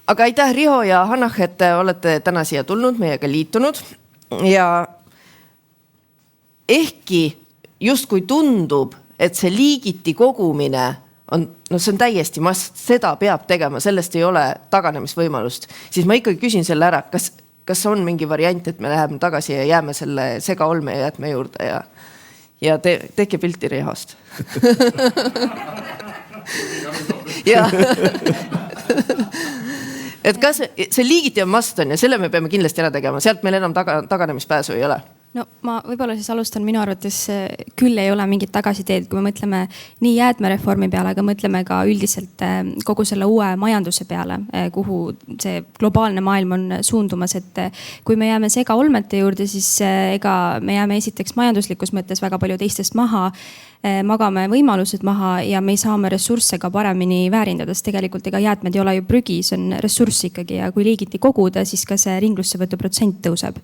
Aga aitäh, Riho ja Hannah, et olete täna siia tulnud, meiega liitunud ja ehkki justkui tundub, et see liigiti kogumine on, see on täiesti seda peab tegema, sellest ei ole taganemisvõimalust, siis ma ikkagi küsin selle ära, kas on mingi variant, et me läheme tagasi ja jääme selle segaolme ja jäätme juurde ja tehke pilti Rihost. ja et kas see liigiti on must on ja selle me peame kindlasti ära tegema, sealt meil enam taganemispääsu ei ole. No ma võib-olla siis alustan, minu arvates küll ei ole mingit tagasiteed, kui me mõtleme nii jäätmereformi peale, aga mõtleme ka üldiselt kogu selle uue majanduse peale, kuhu see globaalne maailm on suundumas, et kui me jääme segaolmete juurde, siis ega me jääme esiteks majanduslikus mõttes väga palju teistest maha, magame võimalused maha ja me ei saame ressursse ka paremini väärindada, sest tegelikult ega jäätmed ei ole ju prügi, see on ressurss ikkagi ja kui liigiti koguda, siis ka see ringlussevõtu protsent tõuseb.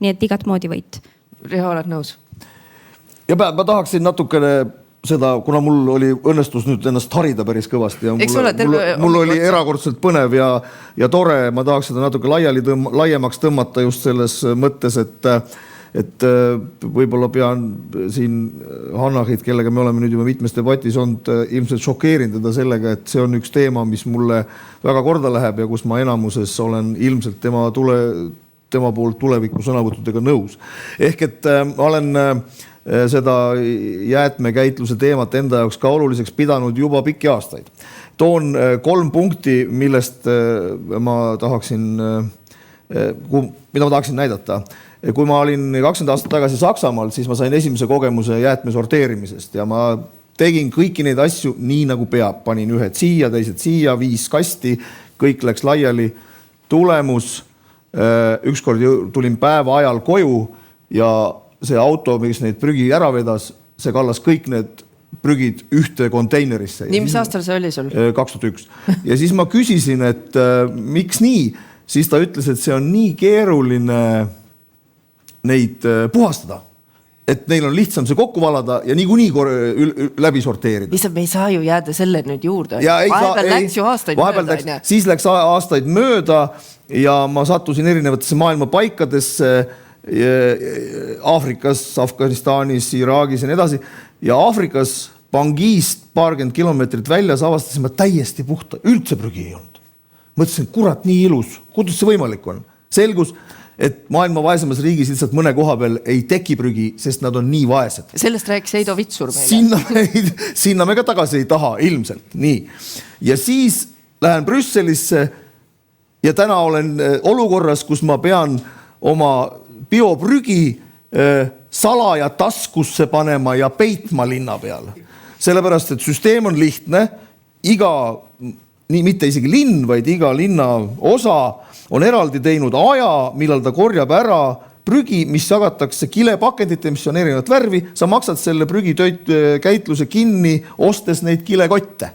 Nii et igat moodi võit. Riho, oled nõus? Ja ma tahaksin natukene seda, kuna mul oli õnnestus nüüd ennast harida päris kõvasti ja mul oli erakordselt põnev ja tore, ma tahaks seda natuke laiemaks tõmmata just selles mõttes, et võib-olla pean siin Hannahit, kellega me oleme nüüd juba mitmes debatis olnud, ilmselt šokeerindada sellega, et see on üks teema, mis mulle väga korda läheb ja kus ma enamuses olen ilmselt tema poolt tuleviku sõnavõttudega nõus. Ehk et ma olen seda jäätmekäitluse teemat enda jaoks ka oluliseks pidanud juba pikki aastaid. Toon 3 punkti, millest ma tahaksin, mida ma tahaksin näidata. Kui ma olin 20 aastat tagasi Saksamaal, siis ma sain esimese kogemuse jäätme sorteerimisest ja ma tegin kõiki neid asju nii nagu peab. Panin ühed siia, teised siia, 5 kasti, kõik läks laiali. Tulemus, ükskord tulin päeva ajal koju ja see auto, mis neid prügi ära vedas, see kallas kõik need prügid ühte konteinerisse. Nii, mis aastal see oli sul? 2001. Ja siis ma küsisin, et miks nii? Siis ta ütles, et see on nii keeruline neid puhastada, et neil on lihtsam see kokku valada ja niikuinii läbi sorteerida. Lihtsalt me ei saa ju jääda selle nüüd juurde. Vahepeal läks ju aastaid mööda. Siis läks aastaid mööda ja ma sattusin erinevatesse maailma paikadesse Aafrikas, Afganistanis, Iraagis ja nii edasi. Ja Aafrikas Bangist paarkümmend kilomeetrit väljas avastasin ma täiesti puhta, üldse prügi ei olnud. Mõtlesin, kurat, nii ilus, kuidas see võimalik on? Selgus, et maailma vaesemas riigis lihtsalt mõne koha peal ei teki prügi, sest nad on nii vaesed. Sellest rääkis Heido Vitsur meile. Sinna me ka tagasi ei taha, ilmselt. Nii. Ja siis lähen Brüsselisse ja täna olen olukorras, kus ma pean oma bioprügi salaja taskusse panema ja peitma linna peal. Sellepärast, et süsteem on lihtne, mitte isegi linn, vaid iga linna osa on eraldi teinud aja, millal ta korjab ära prügi, mis jagatakse kilepakendite, mis on erinevat värvi. Sa maksad selle prügikäitluse kinni, ostes neid kilekotte.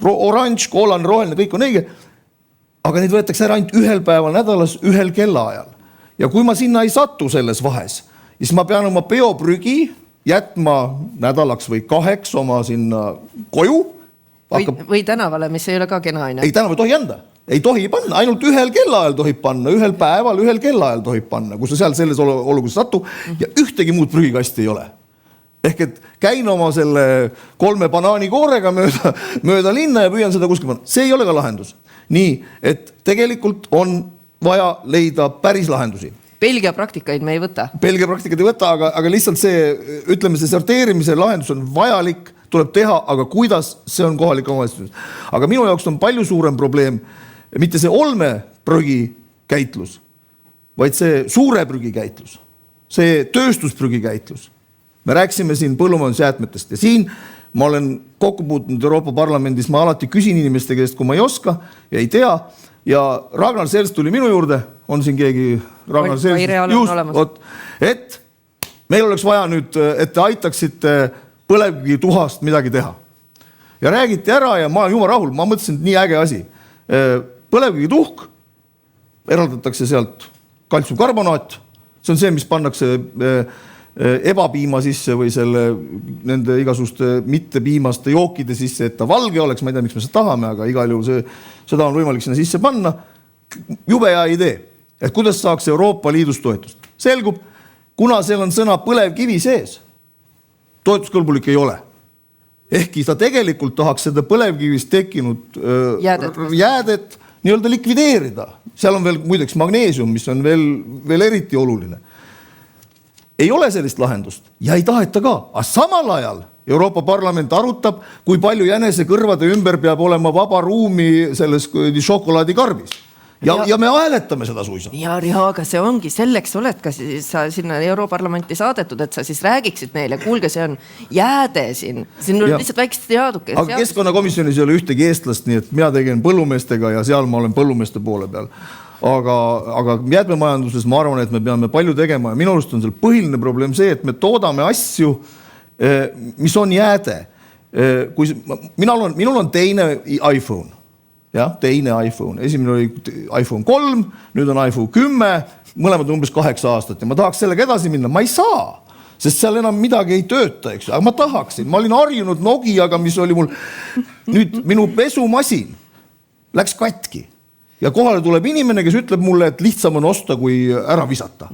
Oranž, koolane, roheline, kõik on õige. Aga neid võetakse ära ainult ühel päeval nädalas, ühel kellaajal. Ja kui ma sinna ei satu selles vahes, siis ma pean oma bioprügi jätma nädalaks või 2 oma sinna koju. Või tänavale, mis ei ole ka kena aine. Ei, tänavale tohi anda. Ei tohi panna, ainult ühel kellaajal tohib panna, ühel päeval, ühel kellaajal tohib panna, kui sa seal selles olukorras satu ja ühtegi muud prügikasti ei ole. Ehk et käin oma selle 3 banaanikoorega mööda linna ja püüan seda kuskil panna. See ei ole ka lahendus. Nii, et tegelikult on vaja leida päris lahendusi. Belgia praktikaid me ei võta. Belgia praktikaid ei võta, aga lihtsalt see, ütleme, see sorteerimise lahendus on vajalik, tuleb teha, aga kuidas, see on kohalik omavalitsus. Aga minu jaoks on palju suurem probleem, mitte see olme prügikäitlus, vaid see suure prügikäitlus, see tööstusprügikäitlus. Me rääksime siin põllumajandusjäätmetest ja siin ma olen kokku puutunud Euroopa Parlamendis, ma alati küsin inimeste käest, kui ma ei oska ja ei tea. Ja Ragnar Sels tuli minu juurde, on siin keegi Ragnar Sels, et meil oleks vaja nüüd, et te aitaksite põlevkivi tuhast midagi teha. Ja räägiti ära ja ma olen jumala rahul, ma mõtlesin, et nii äge asi. Põlevkivi tuhk, eraldatakse sealt kaltsiumkarbonaat, see on see, mis pannakse ebapiima sisse või nende igasuguste mittepiimaste jookide sisse, et ta valge oleks, ma ei tea, miks me seda tahame, aga igal juhul seda on võimalik sinna sisse panna. Jube hea idee, et kuidas saaks Euroopa Liidust toetust. Selgub, kuna seal on sõna põlevkivi sees, toetuskõlbulik ei ole. Ehkki ta tegelikult tahaks seda põlevkivist tekkinud jäädet nii-öelda likvideerida. Seal on veel muideks magneesium, mis on veel eriti oluline. Ei ole sellist lahendust ja ei taheta ka, aga samal ajal Euroopa Parlament arutab, kui palju jänesekõrvade ümber peab olema vaba ruumi selles šokolaadikarbis. Ja me hääletame seda suisa. Ja Riho, aga see ongi selleks, oled ka sa sinna Europarlamenti saadetud, et sa siis räägiksid neile, kuulge, see on jääde siin on lihtsalt väikest jaaduke. Aga keskkonnakomisjonis ei ole ühtegi eestlast, nii et mina tegin põllumeestega ja seal ma olen põllumeeste poole peal. Aga jäätmemajanduses ma arvan, et me peame palju tegema ja minu arust on seal põhiline probleem see, et me toodame asju, mis on jääde. Minul on teine iPhone. Ja, teine iPhone. Esimene oli iPhone 3, nüüd on iPhone 10, mõlemad umbes 8 aastat ja ma tahaks sellega edasi minna. Ma ei saa, sest seal enam midagi ei tööta, eks. Aga ma tahaksin. Ma olin harjunud Nokiaga, mis oli mul nüüd minu pesumasin läks katki. Ja kohale tuleb inimene, kes ütleb mulle, et lihtsam on osta, kui ära visata.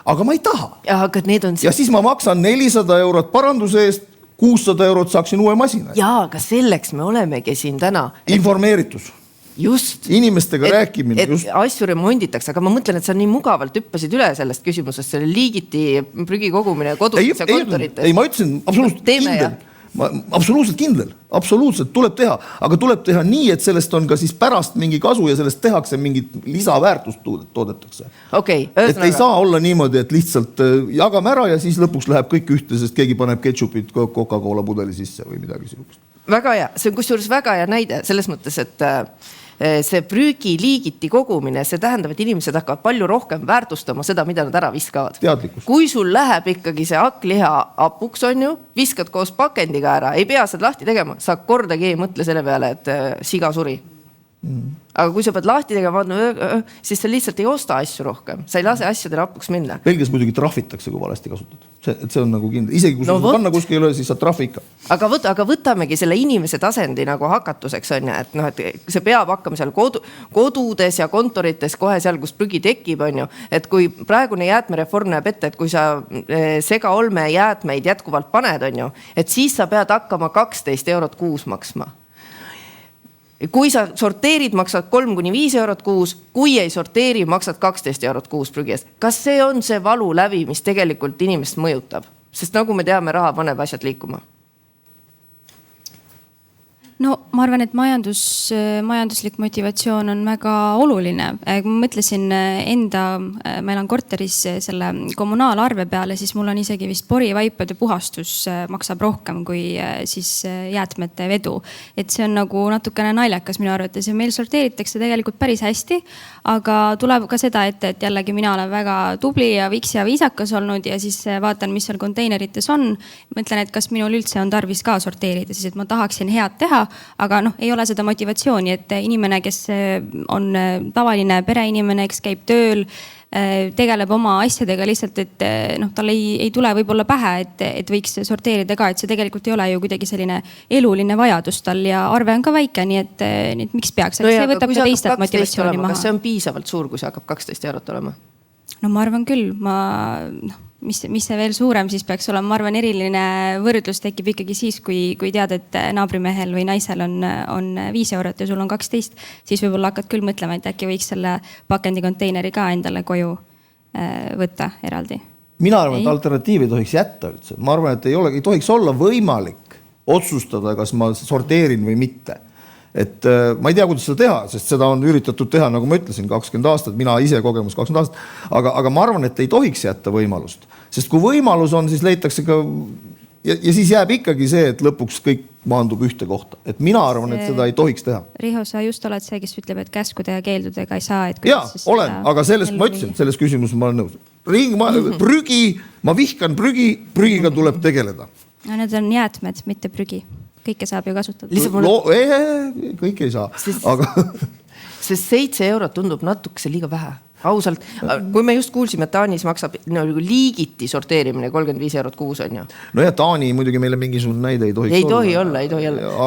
Aga ma ei taha. Aga need on... Ja siis ma maksan 400 eurot paranduse eest, 600 eurot saaksin uue masina. Jaa, aga selleks me olemegi siin täna. Informeeritus. Just. Inimestega rääkimine. Et asju remonditakse, aga ma mõtlen, et sa nii mugavalt hüppasid üle sellest küsimusest, selle liigiti prügi kogumine kodudes ja kontorites. Ei, ma ütlesin absoluutselt kindel. Absoluutselt tuleb teha, aga tuleb teha nii, et sellest on ka siis pärast mingi kasu ja sellest tehakse mingit lisaväärtust toodetakse. Okay, et ei saa olla niimoodi, et lihtsalt jagame ära ja siis lõpuks läheb kõik ühte, sest keegi paneb ketšupit Coca-Cola pudeli sisse või midagi sihukest. Väga hea, see on kusjuures väga hea näide selles mõttes, et see prügi liigiti kogumine, see tähendab, et inimesed hakkavad palju rohkem väärtustama seda, mida nad ära viskavad. Teadlikkus. Kui sul läheb ikkagi see hakkliha apuks on ju, viskad koos pakendiga ära, ei pea seda lahti tegema, sa kordagi ei mõtle selle peale, et siga suri. Aga kui sa pead lahti tegema, siis sa lihtsalt ei osta asju rohkem. Sa ei lase asjadele apuks minna. Belgias muidugi trahvitakse, kui valesti kasutad. See on nagu kindel. Isegi kui sul panna kuskil üle, siis sa trahvi ikka. Aga võtamegi selle inimese tasendi nagu hakatuseks on ja, et see peab hakkama seal kodudes ja kontorites kohe seal, kus prügi tekib on ju. Et kui praegune jäätmereform näeb ette, et kui sa segaolme jäätmeid jätkuvalt paned on ju, et siis sa pead hakkama 12 eurot kuus maksma. Kui sa sorteerid, maksad 3-5 eurot kuus, kui ei sorteeri, maksad 12 eurot kuus prügi eest. Kas see on see valu läbi, mis tegelikult inimest mõjutab? Sest nagu me teame, raha paneb asjad liikuma. No ma arvan, et majanduslik motivatsioon on väga oluline. Kui ma mõtlesin ma elan korteris selle kommunaalarve peale, siis mul on isegi vist porivaipade puhastus maksab rohkem kui siis jäätmete vedu. Et see on nagu natukene naljakas minu arvates ja meil sorteeritakse tegelikult päris hästi, aga tuleb ka seda, et jällegi mina olen väga tubli ja viks ja viisakas olnud ja siis vaatan, mis seal konteinerites on. Mõtlen, et kas minul üldse on tarvis ka sorteerida, siis et ma tahaksin head teha, aga ei ole seda motivatsiooni, et inimene, kes on tavaline pereinimene, kes käib tööl, tegeleb oma asjadega lihtsalt, et tal ei tule võib-olla pähe, et võiks sorteerida ka, et see tegelikult ei ole ju kuidagi selline eluline vajadus tal ja arve on ka väike, nii et miks peaks, et see võtab ka teistelt motivatsiooni maha. Kas see on piisavalt suur, kui see hakkab 12 eurot olema? No ma arvan küll, mis see veel suurem siis peaks olema, ma arvan, eriline võrdlus tekib ikkagi siis, kui tead, et naabrimehel või naisel on 5 eurot ja sul on 12, siis võib-olla hakkad küll mõtlema, et äkki võiks selle pakendikontaineri ka endale koju võtta eraldi. Mina arvan, et alternatiivi ei tohiks jätta üldse. Ma arvan, et ei tohiks olla võimalik otsustada, kas ma sorteerin või mitte. Et ma ei tea, kuidas seda teha, sest seda on üritatud teha, nagu ma ütlesin, 20 aastat, mina ise kogemus 20 aastat, aga ma arvan, et ei tohiks jätta võimalust. Sest kui võimalus on, siis leitakse ka ja siis jääb ikkagi see, et lõpuks kõik maandub ühte kohta. Et mina arvan, et seda ei tohiks teha. Riho, sa just oled see, kes ütleb, et käskude ja keeldudega ei saa. Jaa, olen, aga sellest ma ütlesin, selles küsimuses ma olen nõus. Prügi, ma vihkan prügiga tuleb tegeleda. No, need on jäätmed, mitte prügi. Kõike saab ju kasutada. Kõike ei saa. Sest 7 eurot tundub natukese liiga vähe. Ausalt, kui me just kuulsime, et Taanis maksab liigiti sorteerimine 35 € kuus on ju. No ja Taani muidugi meile mingisugune näide ei tohiks ei tohi olla.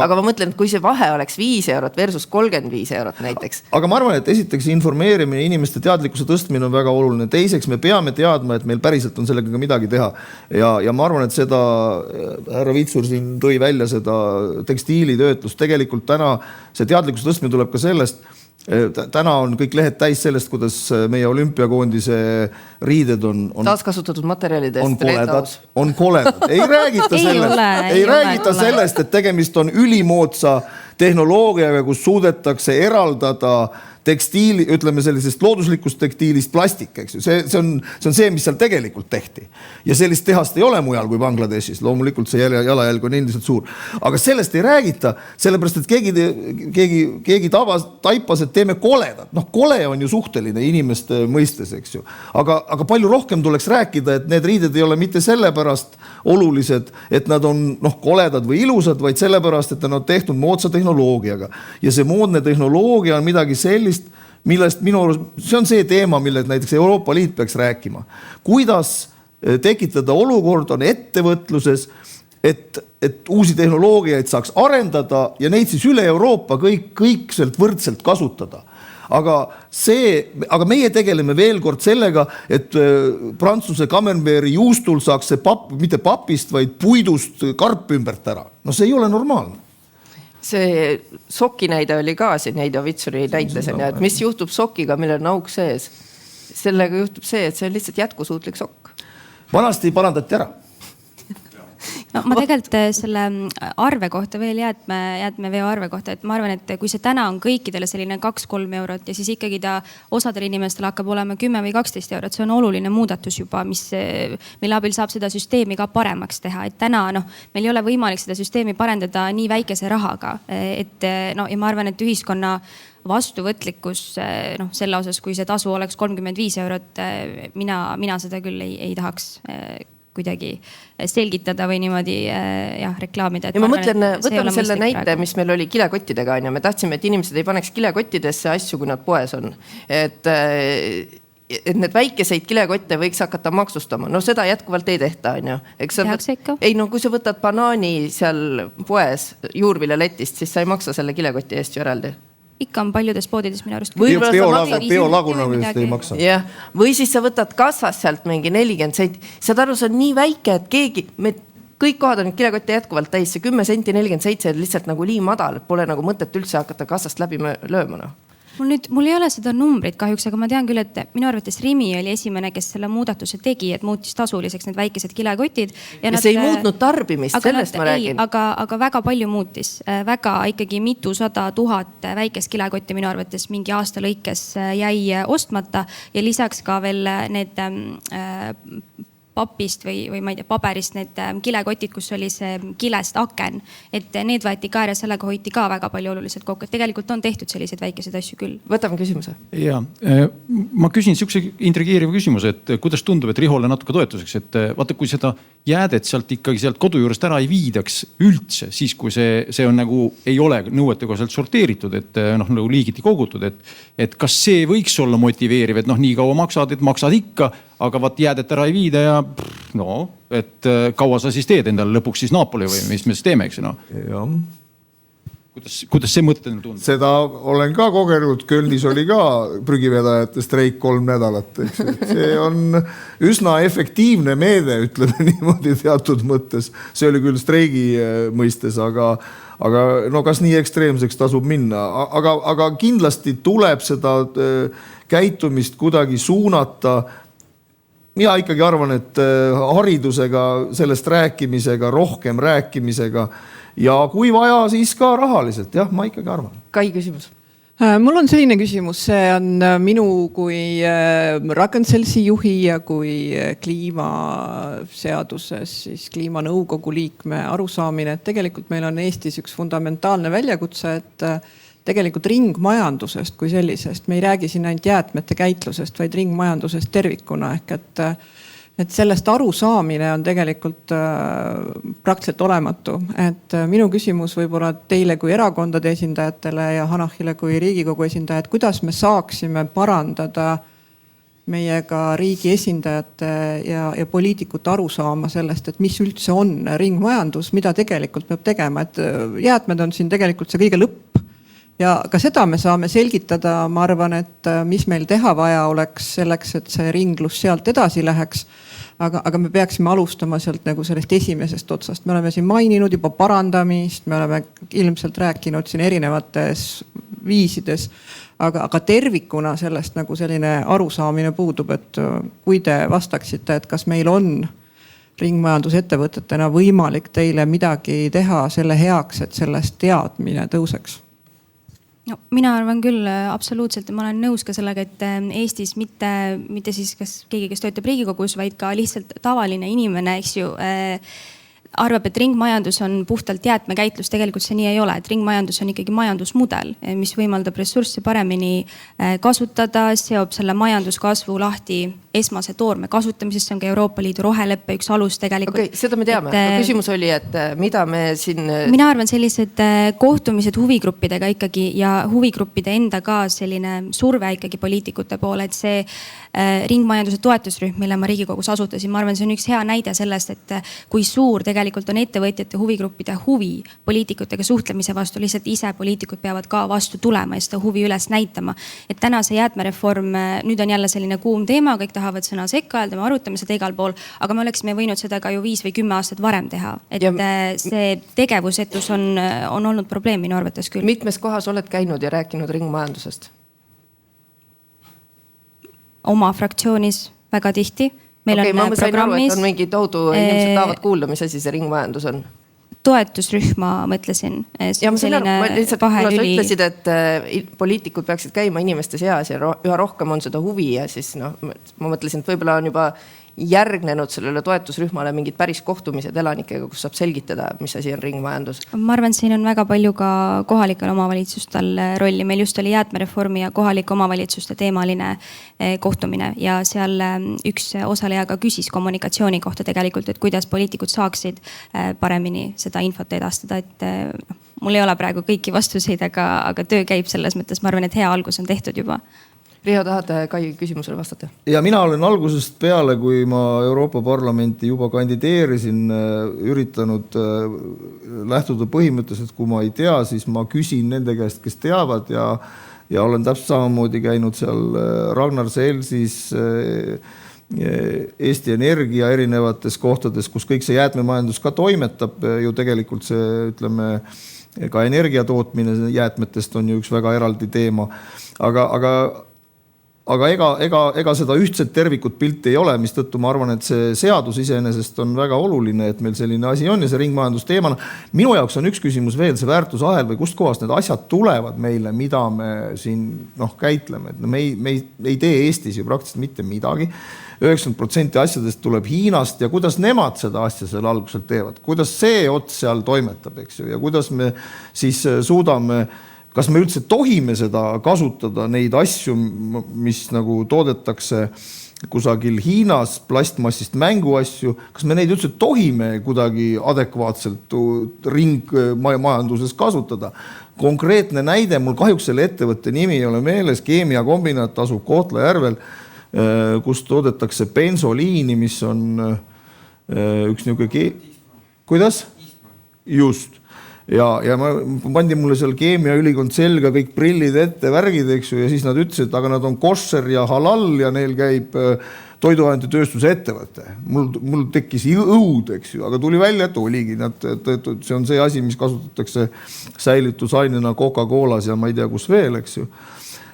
Aga ma mõtlen, et kui see vahe oleks 5 € versus 35 € näiteks. Aga ma arvan, et esiteks informeerimine, inimeste teadlikkuse tõstmine on väga oluline. Teiseks me peame teadma, et meil päriselt on sellega ka midagi teha. Ja ma arvan, et seda härra Vitsur siin tõi välja seda tekstiilitöötlust. Tegelikult täna see teadlikkuse tõstmine tuleb ka sellest, täna on kõik lehed täis sellest, kuidas meie olümpiakoondise riided on taaskasutatud materjalidest. On koledad. Ei räägita sellest, et tegemist on ülimoodsa tehnoloogiaga, kus suudetakse eraldada tekstiili, ütleme sellisest looduslikust tekstiilist plastik, eks ju. See on see, mis seal tegelikult tehti. Ja sellist tehast ei ole mujal kui Bangladeshis. Loomulikult see jalajälg on endiselt suur. Aga sellest ei räägita, sellepärast, et keegi taipas, et teeme koledat. Kole on ju suhteline inimeste mõistes, eks ju. Aga palju rohkem tuleks rääkida, et need riided ei ole mitte sellepärast olulised, et nad on koledad või ilusad, vaid sellepärast, et nad on tehtud moodsa tehnoloogiaga. Ja see moodne tehnoloogia on midagi sellist, millest see on see teema, millest näiteks Euroopa Liit peaks rääkima. Kuidas tekitada olukord on ettevõtluses, et uusi tehnoloogiaid saaks arendada ja neid siis üle Euroopa kõik võrdselt kasutada. Aga meie tegeleme veel kord sellega, et Prantsuse Camemberti juustul saaks see mitte papist, vaid puidust karp ümbert ära. See ei ole normaalne. See soki näide oli ka siin Heido Vitsuri näites, et mis juhtub sokiga, millel on auk sees. Sellega juhtub see, et see on lihtsalt jätkusuutlik sokk. Vanasti parandati ära. No, ma tegelikult selle arve kohta veel jäätmeveo arve kohta, et ma arvan, et kui see täna on kõikidele selline 2-3 € ja siis ikkagi ta osadel inimestel hakkab olema 10 või 12 €, see on oluline muudatus juba, mille abil saab seda süsteemi ka paremaks teha. Et täna meil ei ole võimalik seda süsteemi parendada nii väikese rahaga. Ja ma arvan, et ühiskonna vastuvõtlikkus selle osas, kui see tasu oleks 35 €, mina seda küll ei tahaks kuidagi selgitada või niimoodi reklaamida. Ja ma mõtlen, võtame selle näite, mis meil oli kilekottidega. Me tahtsime, et inimesed ei paneks kilekottidesse asju, kui nad poes on. Et need väikeseid kilekotte võiks hakata maksustama. Seda jätkuvalt ei tehta. Kui sa võtad banaani seal poes juurviljaletist, siis sa ei maksa selle kilekoti eest ju eraldi. Ikka on paljudes poodides minu arust. Biolagunavist ei maksa. Või siis sa võtad kassas sealt mingi 40 senti. Saad aru, see on nii väike, et kõik kohad on kilekotte jätkuvalt täis. See 10 senti 47 on lihtsalt nagu nii madal. Pole nagu mõtet üldse hakata kassast läbi lööma. Mul ei ole seda numbrit kahjuks, aga ma tean küll, et minu arvates Rimi oli esimene, kes selle muudatuse tegi, et muutis tasuliseks need väikesed kilekotid. Ja see ei muutnud tarbimist, sellest ma räägin. Aga väga palju muutis. Väga ikkagi mitusada tuhat väikest kilekotti minu arvates mingi aasta lõikes jäi ostmata ja lisaks ka veel need papist või ma ei tea, paberist need kilekotid, kus oli see kilest aken. Et need võeti ka ja sellega hoiti ka väga palju oluliselt kokku. Et tegelikult on tehtud selliseid väikeseid asju küll. Võtame küsimuse. Ja, ma küsin siukse intrigeeriva küsimuse, et kuidas tundub, et Rihole natuke toetuseks, et vaata, kui seda jäädet sealt kodu juurest ära ei viidaks üldse, siis kui see on nagu ei ole nõuetega sealt sorteeritud, et nagu liigiti kogutud, et kas see võiks olla motiveeriv, et nii kaua maksad ikka, aga jäädet ära ei viida ja et kaua sa siis teed endale lõpuks siis Napoli või mis me siis teeme, eks Jah. Kuidas see mõte tundub? Seda olen ka kogenud, Kölnis oli ka prügivedajate streik 3 nädalat. See on üsna efektiivne meede, ütleme niimoodi teatud mõttes. See oli küll streigi mõistes, aga kas nii ekstreemseks tasub minna. Aga kindlasti tuleb seda käitumist kuidagi suunata. Mina ikkagi arvan, et haridusega, sellest rääkimisega, rohkem rääkimisega ja kui vaja, siis ka rahaliselt. Jah, ma ikkagi arvan. Kai küsimus. Mul on selline küsimus. See on minu kui Ragn-Sellsi juhi ja kui kliimaseaduses, siis kliimanõukogu liikme arusaamine, et tegelikult meil on Eestis üks fundamentaalne väljakutse, et tegelikult ringmajandusest kui sellisest. Me ei räägi siin ainult jäätmete käitlusest, vaid ringmajandusest tervikuna. Ehk et sellest arusaamine on tegelikult praktiliselt olematu. Et minu küsimus võib-olla teile kui erakondade esindajatele ja Hanahile kui Riigikogu esindajad, kuidas me saaksime parandada meiega riigi esindajate ja poliitikute aru saama sellest, et mis üldse on ringmajandus, mida tegelikult peab tegema, et jäätmed on siin tegelikult see kõige lõpp. Ja ka seda me saame selgitada, ma arvan, et mis meil teha vaja oleks selleks, et see ringlus sealt edasi läheks. Aga me peaksime alustama sealt nagu sellest esimesest otsast. Me oleme siin maininud juba parandamist, me oleme ilmselt rääkinud siin erinevates viisides, aga tervikuna sellest nagu selline arusaamine puudub, et kui te vastaksite, et kas meil on ringmajandusettevõtetena võimalik teile midagi teha selle heaks, et sellest teadmine tõuseks? No, mina arvan küll absoluutselt, ma olen nõus ka sellega, et Eestis mitte siis kas keegi, kes töötab Riigikogus, vaid ka lihtsalt tavaline inimene, eks ju, arvab, et ringmajandus on puhtalt jäätmekäitlus. Tegelikult see nii ei ole, et ringmajandus on ikkagi majandusmudel, mis võimaldab ressursse paremini kasutada, seob selle majanduskasvu lahti esmase toorme kasutamisest, see on ka Euroopa Liidu roheleppe üks alus tegelikult. Okay, seda me teame. Küsimus oli, et mida me siin... Mina arvan sellised kohtumised huvigruppidega ikkagi ja huvigruppide enda ka selline surve ikkagi poliitikute poole, et see ringmajanduse toetusrühm, mille ma Riigikogus asutasin, ma arvan, see on üks hea näide sellest, et kui suur tegelikult on ettevõtjate huvigruppide huvi poliitikutega suhtlemise vastu, lihtsalt ise poliitikud peavad ka vastu tulema ja seda huvi üles näitama. Et täna see jäätmereform, nüüd on jälle selline kuum teema, kõik tahavad sõna sekka öelda, me arutame seda igal pool, aga me oleksime võinud seda ka ju 5 või 10 aastat varem teha. Et see tegevusetus on olnud probleem minu arvates küll. Mitmes kohas oled käinud ja rääkinud ringmajandusest? Oma fraktsioonis väga tihti. Meil okay, on ma sain aru, et on mingi tohutu, inimesed tahavad kuulda, mis asi see ringmajandus on. Toetusrühma mõtlesin. Ja ma sain aru, lihtsalt kuna sa ütlesid, et poliitikud peaksid käima inimeste seas ja üha rohkem on seda huvi ja siis ma mõtlesin, et võib-olla on juba järgnenud sellele toetusrühmale mingid päris kohtumised elanikega, kus saab selgitada, mis asi on ringmajandus. Ma arvan, siin on väga palju ka kohalikel omavalitsustel rolli. Meil just oli jäätmereformi ja kohalike omavalitsuste teemaline kohtumine ja seal üks osaleja ka küsis kommunikatsiooni kohta tegelikult, et kuidas poliitikud saaksid paremini seda infot edastada, et mul ei ole praegu kõiki vastuseid, aga töö käib selles mõttes. Ma arvan, et hea algus on tehtud juba. Riho, tahad Kai küsimusele vastata? Ja mina olen algusest peale, kui ma Euroopa Parlamenti juba kandideerisin, üritanud lähtuda põhimõttes, et kui ma ei tea, siis ma küsin nende käest, kes teavad ja olen täpselt samamoodi käinud seal Ragnar Selsis, Eesti Energia erinevates kohtades, kus kõik see jäätmemajandus ka toimetab. Ju tegelikult see, ütleme, ka energiatootmine jäätmetest on ju üks väga eraldi teema. Aga ega seda ühtset tervikut pilti ei ole, mis tõttu ma arvan, et see seadus iseenesest on väga oluline, et meil selline asi on ja see ringmajandus teemana. Minu jaoks on üks küsimus veel, see väärtusahel või kust kohast need asjad tulevad meile, mida me siin käitleme. Me ei tee Eestis ju praktiliselt mitte midagi. 90% asjadest tuleb Hiinast ja kuidas nemad seda asja seal alguselt teevad. Kuidas see ots seal toimetab, eks ju, ja kuidas me siis suudame... Kas me üldse tohime seda kasutada, neid asju, mis nagu toodetakse kusagil Hiinas, plastmassist mänguasju, kas me neid üldse tohime kuidagi adekvaatselt ringmajanduses kasutada? Konkreetne näide, mul kahjuks selle ettevõtte nimi ei ole meeles, keemiakombinaat asub Kohtla-Järvel, kus toodetakse bensoliini, mis on üks niisugune... Kuidas? Just. Ja pandi mulle seal keemiaülikond selga kõik prillid ette, värgid, eks ju, ja siis nad ütlesid, et aga nad on koššer ja halal ja neil käib toiduainetööstuse ettevõte. Mul tekkis õud, eks ju, aga tuli välja, et oligi. See on see asi, mis kasutatakse säilitusainena Coca-Colas ja ma ei tea, kus veel, eks ju.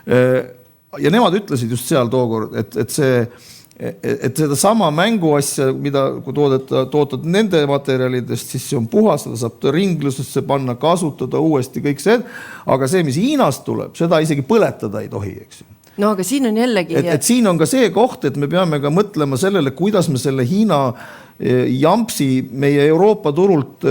Ja nemad ütlesid just seal tookord, et seda sama mänguasja, mida kui tootad nende materjalidest, siis see on puhas, seda saab ringlusesse panna, kasutada uuesti kõik see, aga see, mis Hiinast tuleb, seda isegi põletada ei tohi, eks ju. No aga siin on jällegi... Et siin on ka see koht, et me peame ka mõtlema sellele, kuidas me selle Hiina jampsi meie Euroopa turult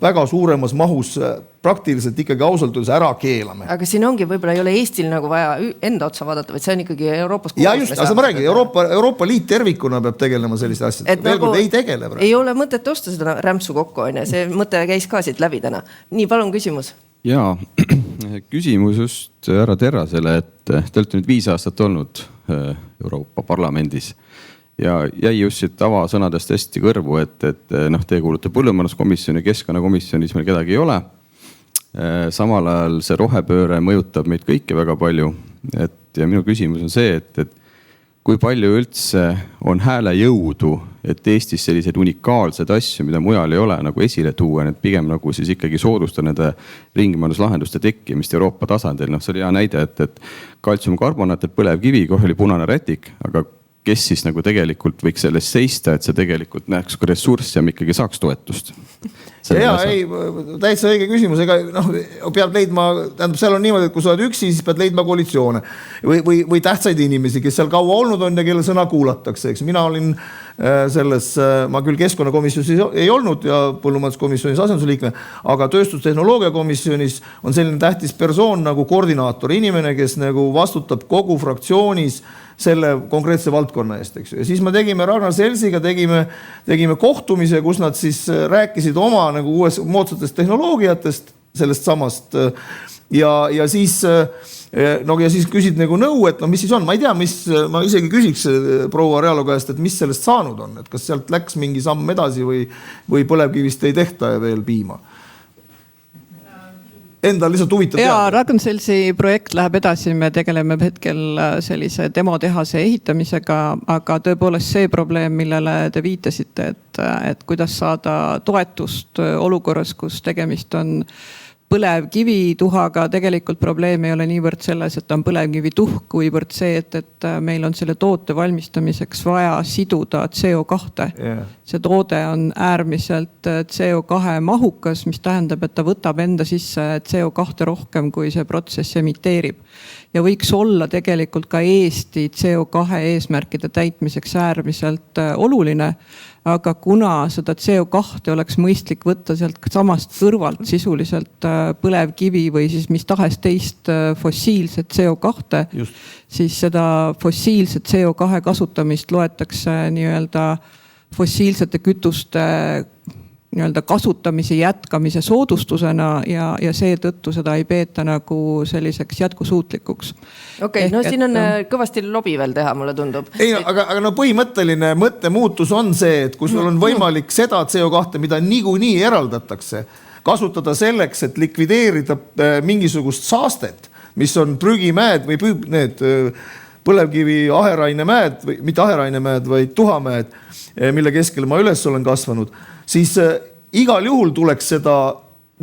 väga suuremas mahus praktiliselt ikkagi ausalt öeldes ära keelame. Aga siin ongi võib-olla ei ole Eestil nagu vaja enda otsa vaadata, vaid see on ikkagi Euroopas koos. Ja just, aga ma räägin, Euroopa Liit tervikuna peab tegelema selliste asjad. Veel kord ei tegele praegu. Ei ole mõtet osta seda rämpsu kokku, on ja see mõte käis ka siit läbi täna. Nii, palun küsimus. Jaa, küsimus just härra Terrasele, et te olete nüüd 5 aastat olnud Euroopa Parlamendis ja jäi just siit avasõnadest hästi kõrvu, et te kuulute põllumajanduskomisjoni, keskkonnakomisjonis meil kedagi ei ole. Samal ajal see rohepööre mõjutab meid kõiki väga palju. Ja minu küsimus on see, et kui palju üldse on hääle jõudu, et Eestis sellised unikaalsed asju, mida mujal ei ole, nagu esile tuua, et pigem nagu siis ikkagi soodustada nende ringmajanduslahenduste tekkimist Euroopa tasandil. See oli hea näide, et kaltsiumkarbonaat, et põlevkivi, kohe oli punane rätik, aga kes siis nagu tegelikult võiks sellest seista, et see tegelikult näeks kui ressurss ja me ikkagi saaks toetust? Täitsa õige küsimus, ega peab leidma, tähendab, seal on niimoodi, et kui sa oled üksi, siis pead leidma koalitsioone või tähtsaid inimesi, kes seal kaua olnud on ja kelle sõna kuulatakse. Eks mina olin ma küll keskkonnakomisjonis ei olnud ja põllumajanduskomisjonis asendusliikme, aga tööstustehnoloogia komisjonis on selline tähtis persoon nagu koordinaator, inimene, kes nagu vastutab kogu fraktsioonis selle konkreetse valdkonna eest, eks ju. Ja siis me tegime Ragnar Selsiga, tegime kohtumise, kus nad siis rääkisid oma nagu uues moodsatest tehnoloogiatest, sellest samast. Ja siis küsid nagu nõu, et mis siis on. Ma ei tea, ma isegi küsiks proua Realo käest, et mis sellest saanud on. Et kas sealt läks mingi samm edasi või põlevkivist ei tehta veel piima. Enda lihtsalt huvitav teada. Ragnar Selsi projekt läheb edasi, me tegeleme hetkel sellise demotehase ehitamisega, aga tõepoolest see probleem, millele te viitasite, et kuidas saada toetust olukorras, kus tegemist on põlevkivituhaga, tegelikult probleem ei ole niivõrd selles, et on põlevkivituhk, kuivõrd see, et meil on selle toote valmistamiseks vaja siduda CO2. See toode on äärmiselt CO2 mahukas, mis tähendab, et ta võtab enda sisse CO2 rohkem, kui see protsess emiteerib. Ja võiks olla tegelikult ka Eesti CO2 eesmärkide täitmiseks äärmiselt oluline. Aga kuna seda CO2 oleks mõistlik võtta sealt samast kõrvalt sisuliselt põlevkivi või siis mis tahes teist fossiilset CO2, siis seda fossiilset CO2 kasutamist loetakse nii-öelda fossiilsete kütuste kasutamise jätkamise soodustusena ja seetõttu seda ei peeta nagu selliseks jätkusuutlikuks. Okei, siin on kõvasti lobi veel teha, mulle tundub. Ei, aga põhimõtteline mõttemuutus on see, et kui sul on võimalik seda CO2, mida niikuinii eraldatakse, kasutada selleks, et likvideerida mingisugust saastet, mis on prügimäed või need põlevkivi aherainemäed, või mitte aherainemäed, vaid tuhamäed, mille keskel ma üles olen kasvanud, siis igal juhul tuleks seda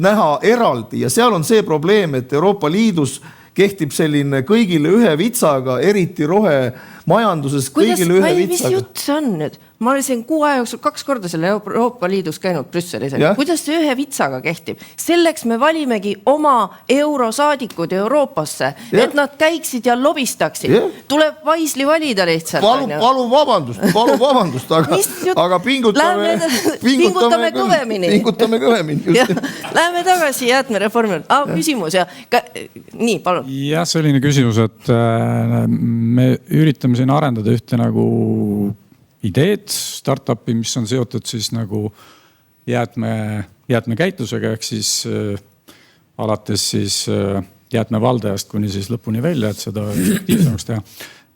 näha eraldi ja seal on see probleem, et Euroopa Liidus kehtib selline kõigile ühe vitsaga, eriti rohemajanduses kõigile ühe vitsaga. Mis jutt see on nüüd? Ma olen siin 6 aja jooksul 2 korda selle Euroopa Liidus käinud Brüsselis. Kuidas see ühe vitsaga kehtib? Selleks me valimegi oma eurosaadikud Euroopasse, et nad käiksid ja lobistaksid. Tuleb Vaisli valida lihtsalt. Palu vabandust, aga pingutame kõvemini. Läheme tagasi jäätmereformi. Küsimus. Nii, palun. Jah, selline küsimus, et me üritame siin arendada ühte nagu ideed, startupi, mis on seotud siis nagu jäätmekäitlusega, ehk siis alates siis jäätmevaldajast kuni siis lõpuni välja, et seda efektiivsemaks teha.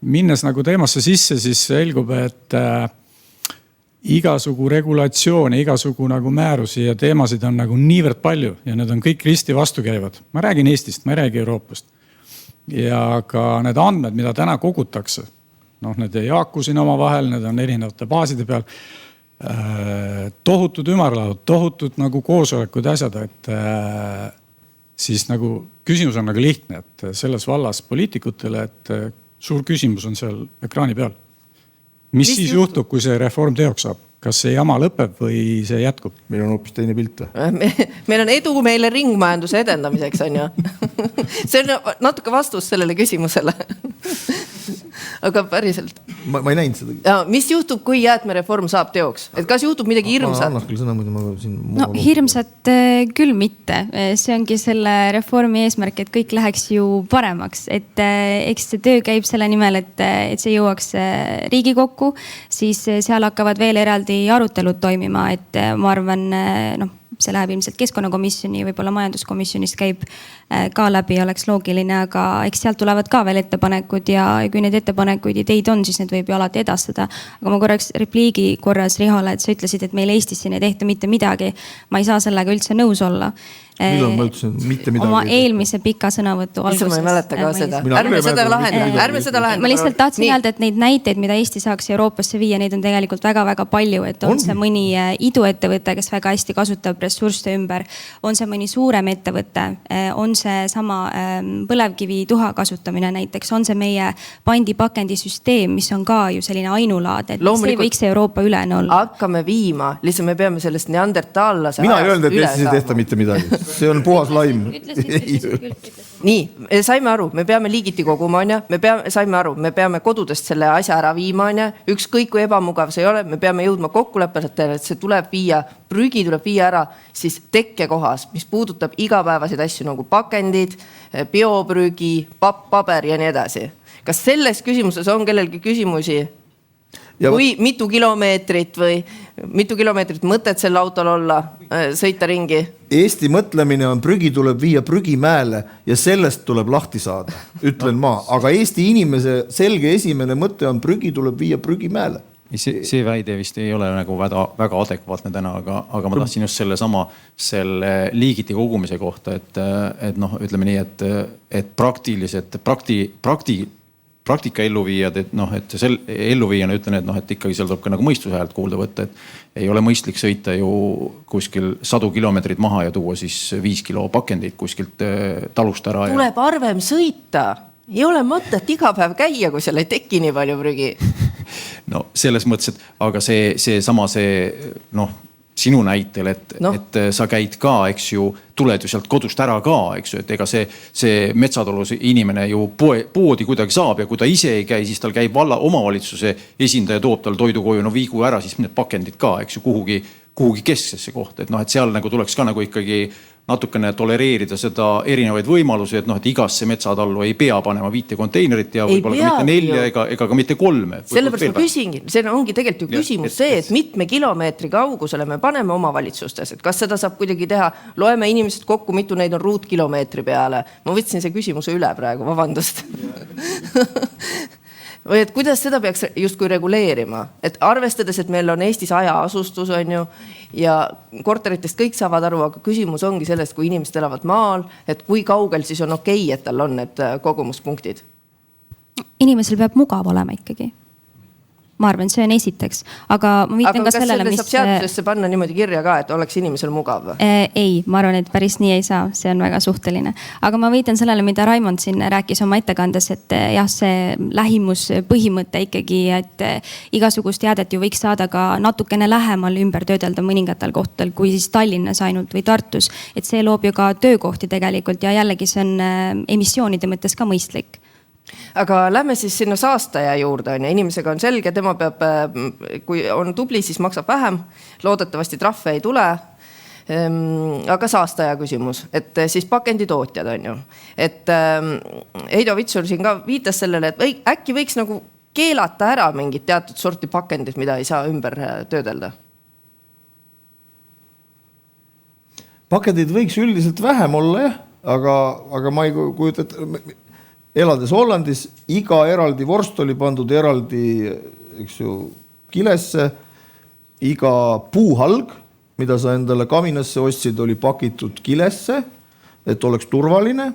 Minnes nagu teemasse sisse, siis selgub, et igasugu regulatsioone, igasugu nagu määrusi ja teemasid on nagu niivõrd palju ja need on kõik risti vastu käivad. Ma räägin Eestist, ma ei räägi Euroopast. Ja ka need andmed, mida täna kogutakse, need ei jaaku siin oma vahel, need on erinevate baaside peal. Tohutud ümarlaud, tohutud nagu koosolekud asjad, et siis nagu küsimus on nagu lihtne, et selles vallas poliitikutele, et suur küsimus on seal ekraani peal. Mis siis juhtub, kui see reform teoks saab? Kas see jama lõpeb või see jätkub? Meil on hoopis teine pilt. Meil on edu meile ringmajanduse edendamiseks, on ju. See on natuke vastus sellele küsimusele. Aga päriselt. Ma ei näinud seda. Mis juhtub, kui jäätmereform saab teoks? Et kas juhtub midagi hirmsat? Annas küll sõna, ma siin... No hirmsat küll mitte. See ongi selle reformi eesmärk, et kõik läheks ju paremaks. Et eks see töö käib selle nimel, et see jõuaks Riigikokku, siis seal hakkavad veel eraldi arutelud toimima, et ma arvan, see läheb ilmselt keskkonnakomisjoni, võib-olla majanduskomisjonist käib ka läbi, oleks loogiline, aga eks sealt tulevad ka veel ettepanekud ja kui neid ettepanekuid, ideid on, siis need võib ju alati edastada. Aga ma korraks repliigi korras Rihole, et sa ütlesid, et meil Eestis siin ei tehta mitte midagi. Ma ei saa sellega üldse nõus olla. Millal ma ütlesin mitte midagi? Oma eelmise pika sõnavõtu alguses. Ma ei mäleta ka seda. Ärme seda lahenda. Ma lihtsalt tahtsin öelda, et neid näiteid, mida Eesti saaks Euroopasse viia, neid on tegelikult väga-väga palju, et on see mõni iduettevõte, kes väga hästi kasutab ressursse ümber, on see mõni suurem ettevõte, on see sama põlevkivi tuha kasutamine näiteks, on see meie pandipakendisüsteem, mis on ka ju selline ainulaad, et see võiks Euroopa ülene olla. Hakkame viima, lihtsalt me peame sellest neandertaallase mina ei öelnud, et Eestis ei tehta mitte midagi. See on puhas laim. Nii, saime aru, me peame liigiti koguma, saime aru, me peame kodudest selle asja ära viima, ükskõik kui ebamugav see ei ole, me peame jõudma kokkulepetele, et see tuleb viia, prügi tuleb viia ära siis tekkekohas, mis puudutab igapäevaseid asju nagu pakendid, bioprügi, paber ja nii edasi. Kas selles küsimuses on kellelgi küsimusi? Või mitu kilomeetrit mõtet selle autol olla, sõita ringi? Eesti mõtlemine on prügi tuleb viia prügimäele ja sellest tuleb lahti saada, ütlen ma. Aga Eesti inimese selge esimene mõte on prügi tuleb viia prügimäele. See väide vist ei ole nagu väga adekvaatne täna, aga ma tahtsin just selle liigiti kogumise kohta, et noh, ütleme nii, et praktika elluviijad, et elluviijana ütlen, et ikkagi seal tuleb ka nagu mõistuse häält kuulda võtta, et ei ole mõistlik sõita ju kuskil 100 kilomeetrit maha ja tuua siis 5 kilo pakendit kuskilt talust ära. Tuleb arvem sõita. Ei ole mõtet iga päev käia, kui seal ei teki nii palju prügi. No selles mõttes, et aga sinu näitel, et sa käid ka, eks ju, tuled ju sealt kodust ära ka, eks ju, et ega see metsatalus inimene ju poodi kuidagi saab ja kui ta ise ei käi, siis tal käib omavalitsuse esindaja toob tal toidu koju, viigu ära siis need pakendid ka, eks ju, kuhugi kesksesse kohta, et seal nagu tuleks ka nagu ikkagi natukene tolereerida seda erinevaid võimalusi, et igasse metsatallu ei pea panema 5 konteinerit ja võib-olla ka mitte 4 ega ka mitte 3. Sellepärast ma küsingi, see ongi tegelikult ju küsimus see, et mitme kilomeetri kaugusele me paneme omavalitsustes, et kas seda saab kuidagi teha, loeme inimesed kokku, mitu neid on ruutkilomeetri peale. Ma võtsin see küsimuse üle praegu, vabandust. Või et kuidas seda peaks justkui reguleerima, et arvestades, et meil on Eestis hajaasustus on ju ja korteritest kõik saavad aru, aga küsimus ongi sellest, kui inimesed elavad maal, et kui kaugel siis on okei, et tal on need kogumuspunktid? Inimesel peab mugav olema ikkagi. Ma arvan, see on esiteks, aga ma viitan ka sellele, mis... Aga kas selle saab seadusesse panna niimoodi kirja ka, et oleks inimesel mugav? Ei, ma arvan, et päris nii ei saa, see on väga suhteline. Aga ma viitan sellele, mida Raimond siin rääkis oma ettekandes, et jah, see lähimus põhimõte ikkagi, et igasugust jäädet ju võiks saada ka natukene lähemal ümber töödelda mõningatel kohtadel, kui siis Tallinnas ainult või Tartus. Et see loob ju ka töökohti tegelikult ja jällegi see on emissioonide mõttes ka mõistlik. Aga lähme siis sinna saastaja juurde. Inimesega on selge, tema peab, kui on tubli, siis maksab vähem. Loodetavasti trahve ei tule. Aga saastaja küsimus, et siis pakenditootjad on ju. Et Heido Vitsur siin ka viitas sellele, et äkki võiks nagu keelata ära mingid teatud sorti pakendid, mida ei saa ümber töödelda. Pakendid võiks üldiselt vähem olla, jah, aga ma ei kujuta, elades Hollandis, iga eraldi vorst oli pandud eraldi kilesse, iga puuhalg, mida sa endale kaminasse ostsid, oli pakitud kilesse, et oleks turvaline.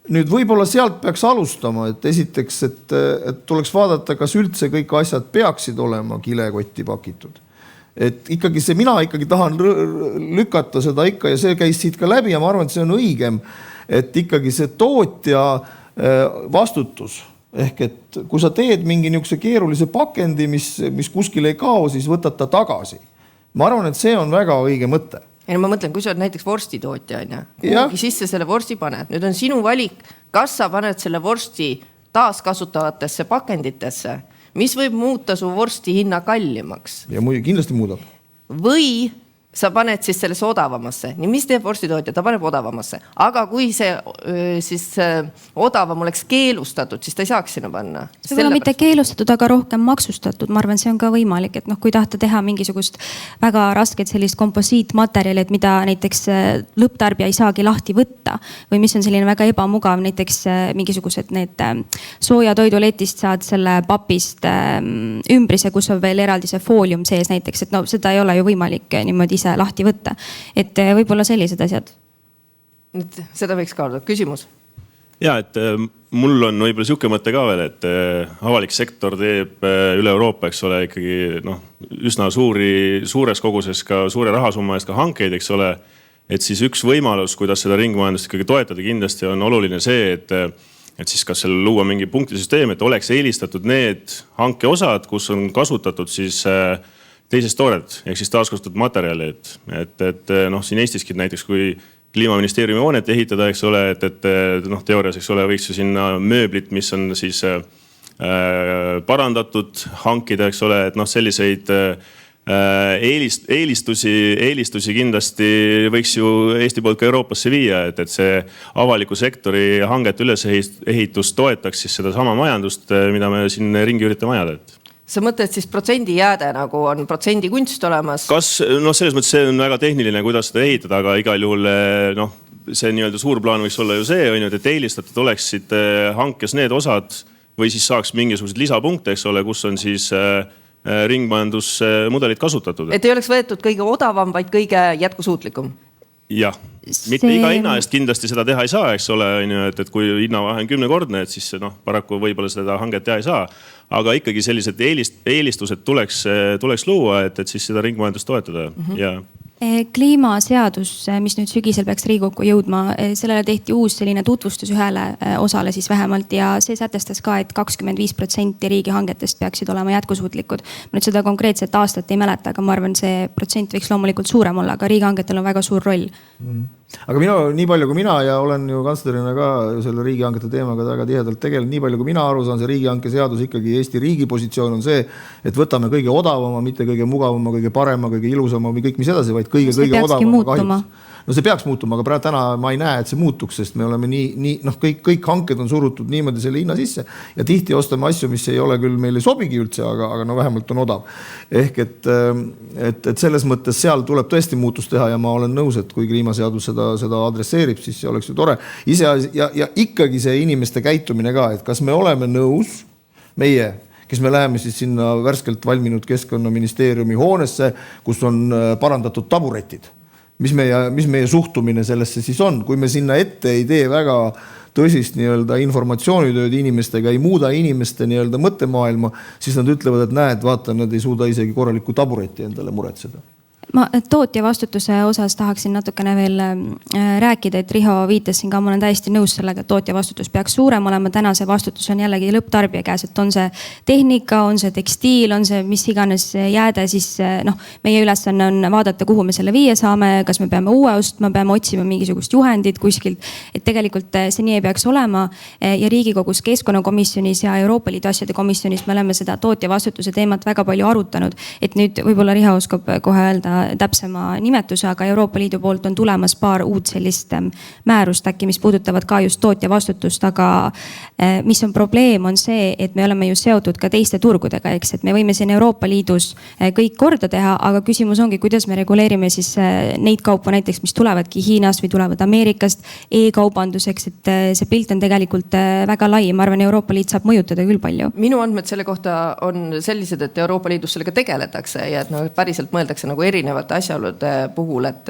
Nüüd võib-olla sealt peaks alustama, et esiteks, et tuleks vaadata, kas üldse kõik asjad peaksid olema kilekotti pakitud. Et ikkagi mina tahan lükata seda ikka ja see käis siit ka läbi ja ma arvan, et see on õigem, et ikkagi see tootja vastutus. Ehk et kui sa teed mingi niisuguse keerulise pakendi, mis kuskil ei kao, siis võtad ta tagasi. Ma arvan, et see on väga õige mõte. Ja ma mõtlen, kui sa oled näiteks vorstitootja, kuhugi sisse selle vorsti paned. Nüüd on sinu valik, kas sa paned selle vorsti taaskasutavatesse pakenditesse, mis võib muuta su vorsti hinna kallimaks. Ja kindlasti muudab. Või sa paned siis sellesse odavamasse, nii mis teeb vorstitootja, ta paneb odavamasse, aga kui see siis odavam oleks keelustatud, siis ta ei saaks sinna panna. Võib-olla mitte keelustatud, aga rohkem maksustatud, ma arvan, see on ka võimalik, et kui tahta teha mingisugust väga rasket sellist komposiitmaterjali, et mida näiteks lõpptarbija ei saagi lahti võtta või mis on selline väga ebamugav, näiteks mingisugused need soojatoiduletist saad selle papist ümbrise, kus on veel eraldi see foolium sees näiteks, et seda ei ole ju võimalik niimoodi ise lahti võtta. Et võib-olla sellised asjad. Seda võiks kaaluda. Küsimus? Ja, et mul on võib-olla siuke mõte ka veel, et avalik sektor teeb üle Euroopa, eks ole, ikkagi üsna suures koguses ka suure rahasumma eest ka hankeid, eks ole. Et siis üks võimalus, kuidas seda ringmajandust ikkagi toetada, kindlasti on oluline see, et siis kas seal luua mingi punktisüsteem, et oleks eelistatud need hankeosad, kus on kasutatud siis teisest tooret, ehk siis taaskasutatud materjali, et siin Eestiski näiteks, kui Kliimaministeeriumi hoonet ehitada, eks ole, et teoorias, eks ole, võiks ju sinna mööblit, mis on siis parandatud hankida, eks ole, et selliseid eelistusi kindlasti võiks ju Eesti poolt ka Euroopasse viia, et see avaliku sektori hangete ülesehitus toetaks siis seda sama majandust, mida me siin ringi üritame ajada. Sa mõtled siis protsendijääde, nagu on protsendi kunst olemas? Selles mõttes see on väga tehniline, kuidas seda ehitada, aga igal juhul see nii-öelda suur plaan võiks olla ju see, et eelistatud oleksid hankes need osad või siis saaks mingisugused lisapunkte, eks ole, kus on siis ringmajandusmudelid kasutatud. Et ei oleks võetud kõige odavam, vaid kõige jätkusuutlikum? Jah, mitte iga hinna eest kindlasti seda teha ei saa, eks ole, et kui hinnavahe on 10-kordne, et siis paraku võib-olla seda hanget teha ei saa. Aga ikkagi sellised eelistused tuleks luua, et siis seda ringmajandust toetada. Ja kliimaseadus, mis nüüd sügisel peaks Riigikokku jõudma, sellele tehti uus selline tutvustus ühele osale siis vähemalt ja see sätestas ka, et 25% riigihangetest peaksid olema jätkusuutlikud. Ma nüüd seda konkreetset aastat ei mäleta, aga ma arvan, see protsent võiks loomulikult suurem olla, aga riigihangetel on väga suur roll. Aga nii palju kui mina ja olen ju kantslerina ka selle riigihangete teemaga väga tihedalt tegelenud, nii palju kui mina aru saan, see riigihanke seadus ikkagi Eesti riigi positsioon on see, et võtame kõige odavama, mitte kõige mugavama, kõige parema, kõige ilusama või kõik mis edasi, vaid kõige odavama kahjuks. See peaks muutuma, aga praegu täna ma ei näe, et see muutuks, sest me oleme kõik hanked on surutud niimoodi selle hinna sisse ja tihti ostame asju, mis ei ole küll meile sobigi üldse, aga vähemalt on odav. Ehk et selles mõttes seal tuleb tõesti muutus teha ja ma olen nõus, et kui kliimaseadus seda adresseerib, siis see oleks ju tore. Ja ikkagi see inimeste käitumine ka, et kas me oleme nõus, meie, kes me läheme siis sinna värskelt valminud Keskkonnaministeeriumi hoonesse, kus on parandatud taburetid. Mis meie suhtumine sellesse siis on, kui me sinna ette ei tee väga tõsist informatsioonitööd inimestega, ei muuda inimeste mõttemaailma, siis nad ütlevad, et näed, vaata, nad ei suuda isegi korralikku tabureti endale muretseda. Ma tootja vastutuse osas tahaksin natukene veel rääkida, et Riho viitas siin ka, ma olen täiesti nõus sellega, et tootja vastutus peaks suurem olema. Täna see vastutus on jällegi lõpptarbija käes, et on see tehnika, on see tekstiil, on see mis iganes jääde, siis meie ülesanne on vaadata, kuhu me selle viia saame, kas me peame uue ostma, peame otsima mingisugust juhendit kuskilt, et tegelikult see nii ei peaks olema. Ja Riigikogus Keskkonnakomisjonis ja Euroopa Liidu asjade komisjonis me oleme seda tootja vastutuse teemat väga palju arutanud, et nüüd võib-olla Riho oskab kohe öelda täpsema nimetuse, aga Euroopa Liidu poolt on tulemas paar uut sellist määrust äkki, mis puudutavad ka just tootja vastutust, aga mis on probleem on see, et me oleme ju seotud ka teiste turgudega, eks, et me võime siin Euroopa Liidus kõik korda teha, aga küsimus ongi, kuidas me reguleerime siis neid kaupa näiteks, mis tulevadki Hiinast või tulevad Ameerikast e-kaubanduseks, et see pilt on tegelikult väga lai. Ma arvan, Euroopa Liit saab mõjutada küll palju. Minu andmed selle kohta on sellised, et Euroopa Liidus sellega tegeletakse ja et päriselt mõeldakse nagu erinevate asjaolude puhul, et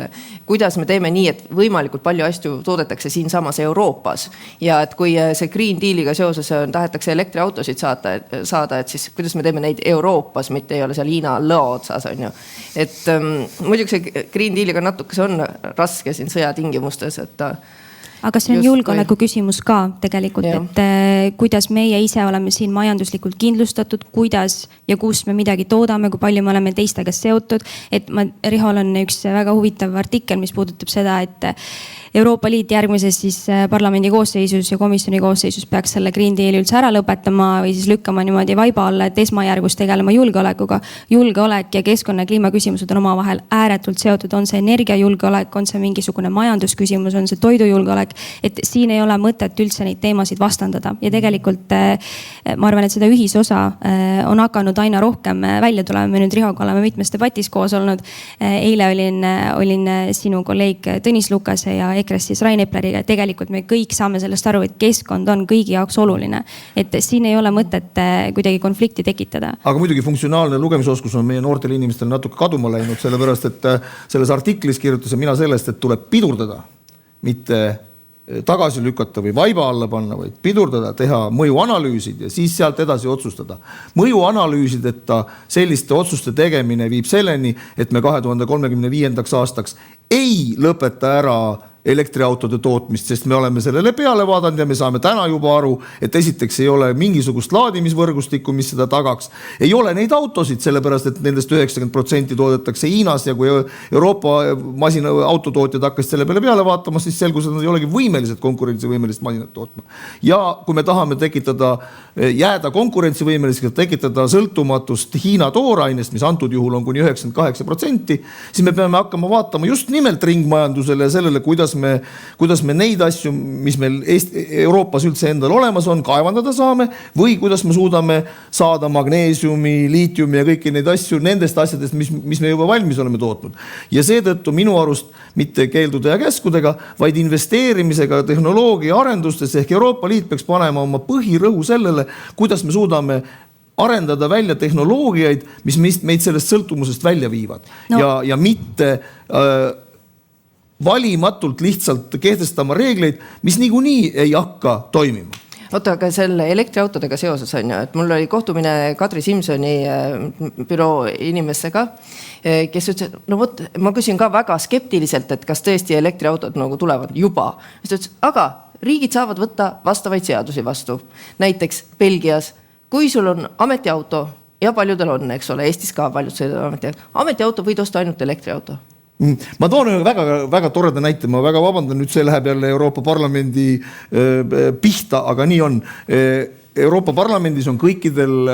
kuidas me teeme nii, et võimalikult palju asju toodetakse siin samas Euroopas ja et kui see Green Dealiga seoses tahetakse elektriautosid saada, et siis kuidas me teeme neid Euroopas, mitte ei ole seal Hiina lõo otsas, on ju. Et muidugi see Green Dealiga natukese on raske siin sõjatingimustes, et aga see on julgeoleku küsimus ka tegelikult, et kuidas meie ise oleme siin majanduslikult kindlustatud, kuidas ja kus me midagi toodame, kui palju me oleme teistega seotud. Et Rihol on üks väga huvitav artikkel, mis puudutab seda, Euroopa Liit järgmises siis parlamendi koosseisus ja komisjoni koosseisus peaks selle Green Deali üldse ära lõpetama või siis lükkama niimoodi vaiba alla, et esmajärgus tegelema julgeolekuga. Julgeolek ja keskkonna ja kliimaküsimused on omavahel ääretult seotud, on see energiajulgeolek, on see mingisugune majandusküsimus, on see toidujulgeolek, et siin ei ole mõtet üldse neid teemasid vastandada ja tegelikult ma arvan, et seda ühisosa on hakanud aina rohkem välja tulema. Me nüüd Rihoga oleme mitmes debatis koos olnud. Eile olin sinu kolleeg Tõnis Lukase ja EKRE-s siis Rain Epleriga. Tegelikult me kõik saame sellest aru, et keskkond on kõigi jaoks oluline. Et siin ei ole mõtet kuidagi konflikti tekitada. Aga muidugi funktsionaalne lugemisoskus on meie noortel inimestel natuke kaduma läinud, sellepärast et selles artiklis kirjutasin mina sellest, et tuleb pidurdada, mitte tagasi lükata või vaiba alla panna, vaid pidurdada, teha mõjuanalüüsid ja siis sealt edasi otsustada. Mõjuanalüüsideta selliste otsuste tegemine viib selleni, et me 2035. aastaks ei lõpeta ära elektriautode tootmist, sest me oleme sellele peale vaadanud ja me saame täna juba aru, et esiteks ei ole mingisugust laadimisvõrgustikku, mis seda tagaks. Ei ole neid autosid, sellepärast et nendest 90% toodetakse Hiinas ja kui Euroopa masina autotootjad hakkasid selle peale vaatama, siis selgus, et nad ei olegi võimelised konkurentsivõimelist masinat tootma. Ja kui me tahame jääda konkurentsivõimeliseks, tekitada sõltumatust Hiina toorainest, mis antud juhul on kuni 98%, siis me peame hakkama vaatama just nimelt ringmajandusele ja sellele, kuidas me neid asju, mis meil Euroopas üldse endal olemas on, kaevandada saame või kuidas me suudame saada magneesiumi, liitiumi ja kõiki neid asju nendest asjadest, mis me juba valmis oleme tootnud. Ja seetõttu minu arust mitte keeldude ja käskudega, vaid investeerimisega tehnoloogia arendustes ehk Euroopa Liit peaks panema oma põhirõhu sellele, kuidas me suudame arendada välja tehnoloogiaid, mis meid sellest sõltumusest välja viivad. No. Ja mitte valimatult lihtsalt kehtestama reegleid, mis niikuinii ei hakka toimima. Oota, aga selle elektriautodega seoses on ju, et mul oli kohtumine Kadri Simsoni büroo inimestega, kes ütles, no võt, ma küsin ka väga skeptiliselt, et kas tõesti elektriautod nagu tulevad juba. Siis ütles, aga riigid saavad võtta vastavaid seadusi vastu. Näiteks Belgias, kui sul on ametiauto ja paljudel on, eks ole, Eestis ka paljud sõidavad ametiauto, võid osta ainult elektriauto. Ma toon väga, väga toreda näite, ma väga vabandan, nüüd see läheb jälle Euroopa Parlamendi pihta, aga nii on. Euroopa Parlamendis on kõikidel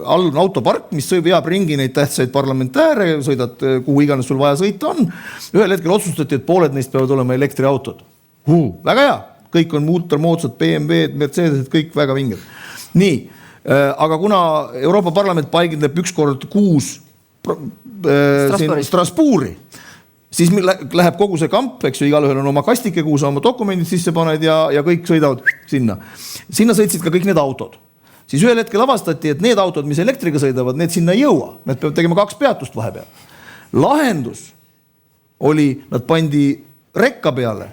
autopark, mis veab ringi neid tähtsaid parlamentääre, sõidad kuhu iganes sul vaja sõita on. Ühel hetkel otsustati, et pooled neist peavad olema elektriautod. Väga hea, kõik on ultramoodsad, BMW, Mercedes, kõik väga vinged. Nii, aga kuna Euroopa Parlament paigindab üks kord kuus Strasbourgi, siis läheb kogu see kamp, eks ju, igalühel on oma kastike, kuhu sa oma dokumendid sisse paned ja kõik sõidavad sinna. Sinna sõitsid ka kõik need autod. Siis ühel hetkel avastati, et need autod, mis elektriga sõidavad, need sinna ei jõua. Need peavad tegema 2 peatust vahepeal. Lahendus oli, nad pandi rekka peale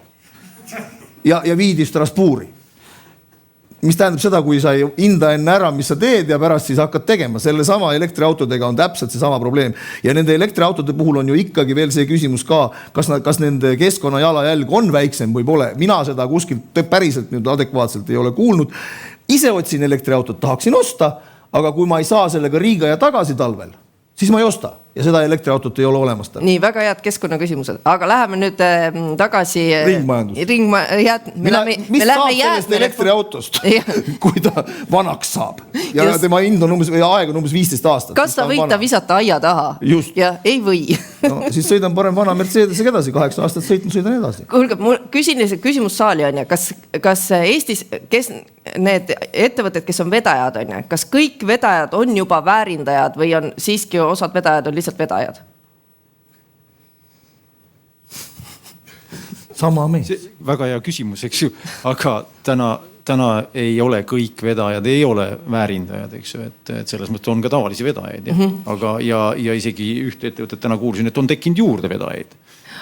ja viidi Strasbourgi. Mis tähendab seda, kui sa ei hinda enne ära, mis sa teed ja pärast siis hakkad tegema. Selle sama elektriautodega on täpselt see sama probleem. Ja nende elektriautode puhul on ju ikkagi veel see küsimus ka, kas nende keskkonna jalajälg on väiksem või pole. Mina seda kuskilt päriselt nüüd adekvaatselt ei ole kuulnud. Ise otsin elektriautot, tahaksin osta, aga kui ma ei saa sellega Riiga ja tagasi talvel, siis ma ei osta. Ja seda elektriautot ei ole olemas. Nii, väga head keskkonna küsimused. Aga läheme nüüd tagasi ringmajandus. Mis saab sellest elektriautost, kui ta vanaks saab? Ja tema hind on aeg on umbes 15 aastat. Kas sa võid ta visata aia taha? Just. Ja ei või. No, siis sõidan parem vana Mercedesega edasi, 8 aastat sõidan edasi. Kuulge, küsimus saali on ja kas Eestis, kes need ettevõtted, kes on vedajad on ja, kas kõik vedajad on juba väärindajad või on siiski osad vedajad on lihtsalt vedajad? Sama mees. Väga hea küsimus, eks ju, aga täna ei ole kõik vedajad, ei ole väärindajad, eks ju, et selles mõttes on ka tavalisi vedajaid. Aga ja isegi ühte ettevõtet täna kuulsin, et on tekkinud juurde vedajaid.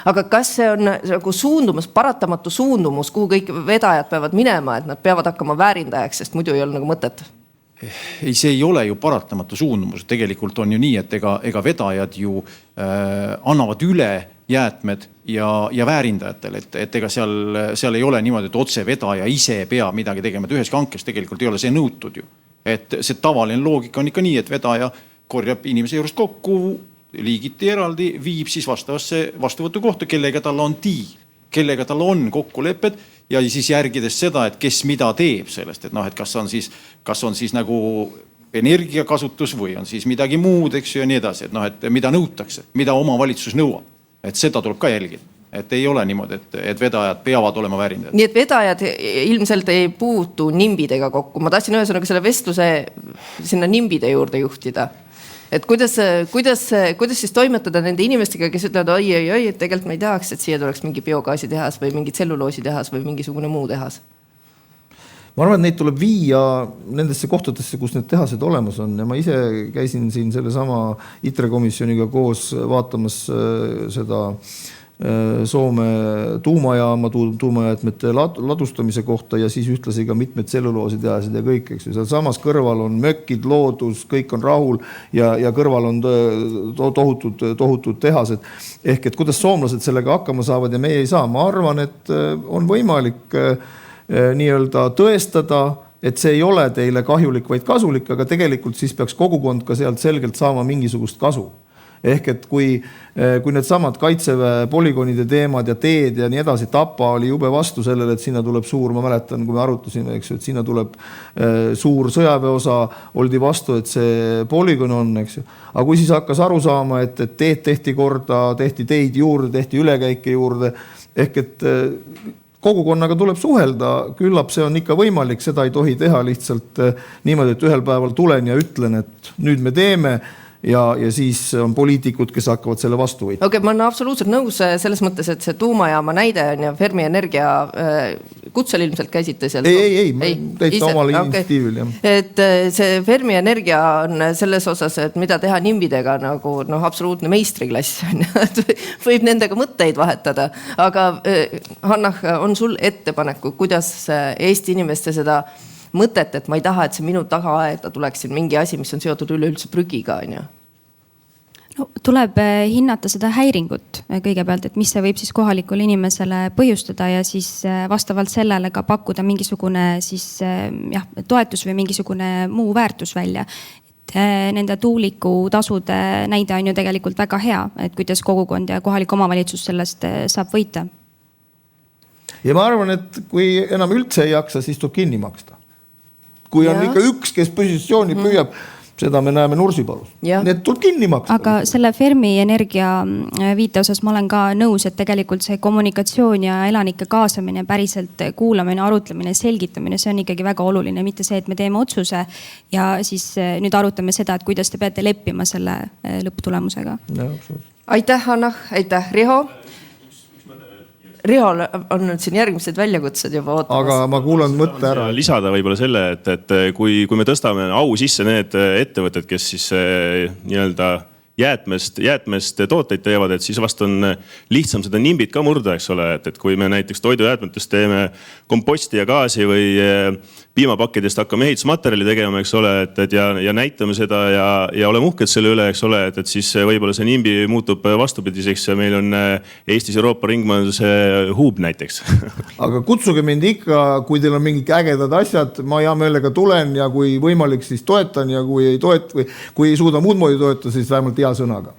Aga kas see on nagu suundumus, paratamatu suundumus, kuhu kõik vedajad peavad minema, et nad peavad hakkama väärindajaks, sest muidu ei ole nagu mõtet? Ei, see ei ole ju paratamatu suundumus. Tegelikult on ju nii, et ega vedajad ju annavad üle jäätmed ja väärindajatele, et ega seal ei ole niimoodi, et otse vedaja ise pea midagi tegema, et üheski hankes tegelikult ei ole see nõutud ju. Et see tavaline loogika on ikka nii, et vedaja korjab inimese juurest kokku, liigiti eraldi, viib siis vastavasse vastuvõtu kohta, kellega tal on diil. kellega tal on kokkulepped ja siis järgides seda, et kes mida teeb sellest, et noh, et kas on siis nagu energiakasutus või on siis midagi muud, eks ju, ja nii edasi, et noh, et mida nõutakse, mida omavalitsus nõuab, et seda tuleb ka jälgida. Et ei ole niimoodi, et vedajad peavad olema väärindajad. Nii et vedajad ilmselt ei puutu nimbidega kokku. Ma tahtsin ühesõnaga selle vestluse sinna nimbide juurde juhtida. Et kuidas siis toimetada nende inimestega, kes ütlevad, oi, et tegelikult ma ei tahaks, et siia tuleks mingi biogaasi tehas või mingi tselluloosi tehas või mingisugune muu tehas. Ma arvan, et neid tuleb viia nendesse kohtadesse, kus need tehased olemas on. Ja ma ise käisin siin selle sama ITRE komisjoniga koos vaatamas seda Soome tuumajaama, tuumajäätmete ladustamise kohta ja siis ühtlasi ka mitmed tselluloositehased ja kõik, eks ju. Seal samas kõrval on mökid, loodus, kõik on rahul ja kõrval on tohutud tehased. Ehk et kuidas soomlased sellega hakkama saavad ja meie ei saa. Ma arvan, et on võimalik nii-öelda tõestada, et see ei ole teile kahjulik, vaid kasulik, aga tegelikult siis peaks kogukond ka sealt selgelt saama mingisugust kasu. Ehk et kui need samad kaitseväe polügoonide teemad ja teed ja nii edasi, Tapa oli jube vastu sellele, et sinna tuleb suur, ma mäletan, kui me arutasime, eks ju, et sinna tuleb suur sõjaväeosa, oldi vastu, et see polügoon on, eks ju. Aga kui siis hakkas aru saama, et teed tehti korda, tehti teid juurde, tehti ülekäike juurde, ehk et kogukonnaga tuleb suhelda, küllap see on ikka võimalik, seda ei tohi teha lihtsalt niimoodi, et ühel päeval tulen ja ütlen, et nüüd me teeme ja siis on poliitikud, kes hakkavad selle vastu võitma. Okei, ma olen absoluutselt nõus selles mõttes, et see tuumajaama näide on ja Fermi Energia kutsel ilmselt käisite seal. Ei, täitsa omal initsiatiivil. Et see Fermi Energia on selles osas, et mida teha nimbidega nagu absoluutne meistriklass. Võib nendega mõtteid vahetada. Aga Hannah, on sul ettepaneku, kuidas Eesti inimeste seda mõtet, et ma ei taha, et see minu tagaaeda tuleks siin mingi asi, mis on seotud üleüldse prügiga, on ju? No, tuleb hinnata seda häiringut kõigepealt, et mis see võib siis kohalikule inimesele põhjustada ja siis vastavalt sellele ka pakkuda mingisugune siis, toetus või mingisugune muu väärtus välja. Nende tuuliku tasude näide on ju tegelikult väga hea, et kuidas kogukond ja kohalik omavalitsus sellest saab võita. Ja ma arvan, et kui enam üldse ei jaksa, siis tuleb kinni maksta. Kui on ikka üks, kes positsiooni püüab, seda me näeme Nursipalus. Need tuleb kinni maksta. Aga selle Fermi Energia viite osas ma olen ka nõus, et tegelikult see kommunikatsioon ja elanike kaasamine, päriselt kuulamine, arutlemine, selgitamine, see on ikkagi väga oluline. Mitte see, et me teeme otsuse ja siis nüüd arutame seda, et kuidas te peate leppima selle lõpptulemusega. Aitäh, Hannah, aitäh, Riho. Rihol on nüüd siin järgmised väljakutsed juba ootamas. Aga ma kuulan mõtte ära. Lisada võib-olla selle, et kui me tõstame au sisse need ettevõtted, kes siis nii-öelda jäätmest tooteid teevad, et siis vast on lihtsam seda nimbit ka murda, eks ole. Et kui me näiteks toidujäätmetest teeme komposti ja gaasi või piimapakkidest hakkame ehitusmaterjali tegema, eks ole, ja näitame seda ja oleme uhked selle üle, eks ole, et siis võib-olla see nimbi muutub vastupidiseks ja meil on Eestis Euroopa ringmajanduse huub näiteks. Aga kutsuge mind ikka, kui teil on mingid ägedad asjad, ma hea meelega tulen ja kui võimalik, siis toetan ja kui ei suuda muud moodi toetada, siis vähemalt hea sõnaga.